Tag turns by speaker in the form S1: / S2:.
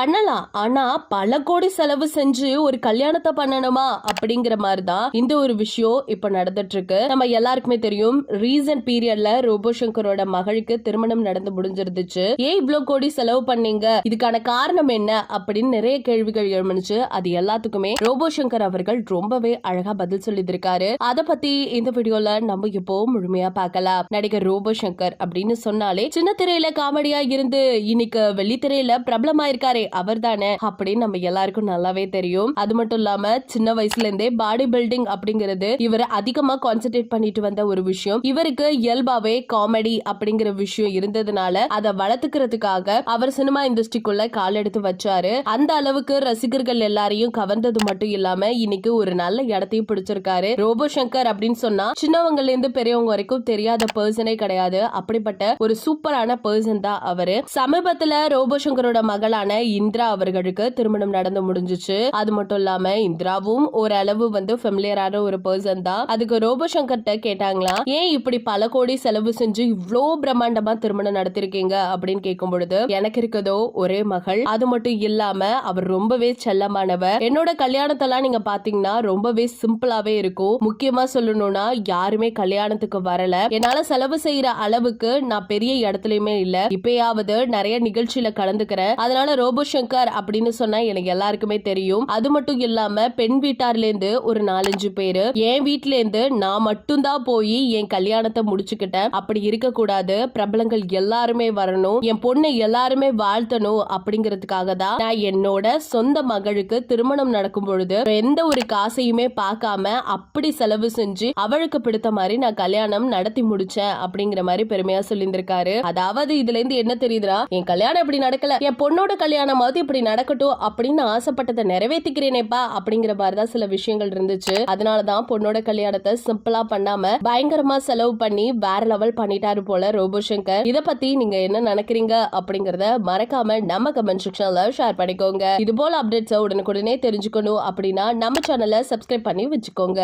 S1: பண்ணலாம். ஆனா பல கோடி செலவு செஞ்சு ஒரு கல்யாணத்தை பண்ணணுமா அப்படிங்கிற மாதிரிதான் இந்த ஒரு விஷயம் இப்ப நடந்துட்டு இருக்கு. நம்ம எல்லாருக்குமே தெரியும், ரீசன்ட் பீரியட்ல ரோபோ சங்கரோட மகளுக்கு திருமணம் நடந்து முடிஞ்சிருந்துச்சு. ஏன் இவ்வளவு கோடி செலவு பண்ணீங்க, இதுக்கான காரணம் என்ன அப்படின்னு நிறைய கேள்விகள் எழுந்துச்சு. அது எல்லாத்துக்குமே ரோபோ சங்கர் அவர்கள் ரொம்பவே அழகா பதில் சொல்லி இருக்காரு. அத பத்தி இந்த வீடியோல நம்ம இப்போ முழுமையா பார்க்கலாம். நடிகர் ரோபோ சங்கர் அப்படின்னு சொன்னாலே சின்ன திரையில காமெடியா இருந்து இன்னைக்கு வெள்ளித்திரையில பிரபலமா இருக்காரே அவர் தானே அப்படின்னு நம்ம எல்லாருக்கும் நல்லாவே தெரியும். அது மட்டும் இல்லாம சின்ன வயசுல இருந்தே பாடி பில்டிங் அப்படிங்கிறது இவர் அதிகமா கான்சென்ட்ரேட் பண்ணிட்டு வந்த ஒரு விஷயம். இவருக்கு இயல்பாவே காமெடி அப்படிங்கிற விஷயம் இருந்ததுனால அதை வளர்த்துக்கிறதுக்காக அவர் சினிமா இண்டஸ்ட்ரிக்குள்ள கால் எடுத்து வச்சாரு. அந்த அளவுக்கு ரசிகர்கள் எல்லாரையும் கவர்ந்தது மட்டும் இல்லாம இன்னைக்கு ஒரு நல்ல இடத்தையும் பிடிச்சிருக்காரு. ரோபோ சங்கர் அப்படின்னு சொன்னா சின்னவங்கல இருந்து பெரியவங்க வரைக்கும் தெரியாத பர்சனே கிடையாது. அப்படிப்பட்ட ஒரு சூப்பரான பர்சன் தான் அவரு. சமீபத்துல ரோபோ சங்கரோட மகளான இந்திரா அவர்களுக்கு திருமணம் நடந்து முடிஞ்சிச்சு. அது மட்டும் இல்லாம இந்திராவும் ஓரளவு ஃபெமிலியரான ஒரு பர்சன் தான். அதுக்கு ரோபோ சங்கர்ட்ட கேட்டாங்களா, ஏன் இப்படி பல கோடி செலவு செஞ்சு இவ்ளோ பிரம்மாண்டமா திருமணம் நடத்திருக்கீங்க அப்படின்னு கேட்கும் பொழுது, எனக்கு இருக்கதோ ஒரே மகள், அது மட்டும் இல்லாம அவர் ரொம்பவே செல்லமானவர். என்னோட கல்யாணத்தெல்லாம் நீங்க பாத்தீங்கன்னா ரொம்பவே சிம்பிளாவே இருக்கும். முக்கியமா சொல்லணும்னா யாருமே கல்யாணத்துக்கு வரல. என்னால செலவு செய்யற அளவுக்கு நான் பெரிய இடத்துலயுமே இல்ல. இப்பயாவது நிறைய நிகழ்ச்சியில கலந்துக்கிறேன். அதனால ரோபோ சங்கர் அப்படின்னு சொன்னா எனக்கு எல்லாருக்குமே தெரியும். அது மட்டும் இல்லாம பெண் வீட்டார்ல இருந்து ஒரு 4-5 பேரு, என் வீட்ல இருந்து நான் மட்டும்தான் போய் என் கல்யாணத்தை முடிச்சுக்கிட்டேன். அப்படி இருக்க கூடாது, பிரபலங்கள் எல்லாருமே வரணும், என் பொண்ணை எல்லாருமே வாழ்த்தணும் அப்படிங்கிறதுக்காக தான் நான் என்னோட சொந்த மகளுக்கு திருமணம் நடக்கும் பொழுது எந்த ஒரு காசையுமே பார்க்காம அப்படி செலவு செஞ்சு அவளுக்கு பிடித்த மாதிரி நான் கல்யாணம் நடத்தி முடிச்சேன் அப்படிங்கிற மாதிரி பெருமையா சொல்லியிருந்திருக்காரு. அதாவது இதுல இருந்து என்ன தெரியுதுன்னா, என் கல்யாணம் இப்படி நடக்கல, என் பொண்ணோட கல்யாணமாவது இப்படி நடக்கட்டும் அப்படின்னு ஆசைப்பட்டதை நிறைவேற்றிக்கிறேனேப்பா அப்படிங்கிற மாதிரிதான் சில விஷயங்கள் இருந்துச்சு. அதனாலதான் பொண்ணோட கல்யாணத்தை சிம்பிளா பண்ணாம பயங்கரமா செலவு பண்ணி வேற லெவல் பண்ணிட்டாரு போல ரோபோ சங்கர். இத பத்தி நீங்க என்ன நினைக்கிறீங்க அப்படிங்கறத மறக்காம நம்ம கமெண்ட் செக்ஷன்ல ஷேர் பண்ணிக்கோங்க. இது போல அப்டேட்ஸ் உடனுக்குடனே தெரிஞ்சுக்கணும் அப்படின்னா நம்ம சேனலை சப்ஸ்கிரைப் பண்ணி வச்சுக்கோங்க.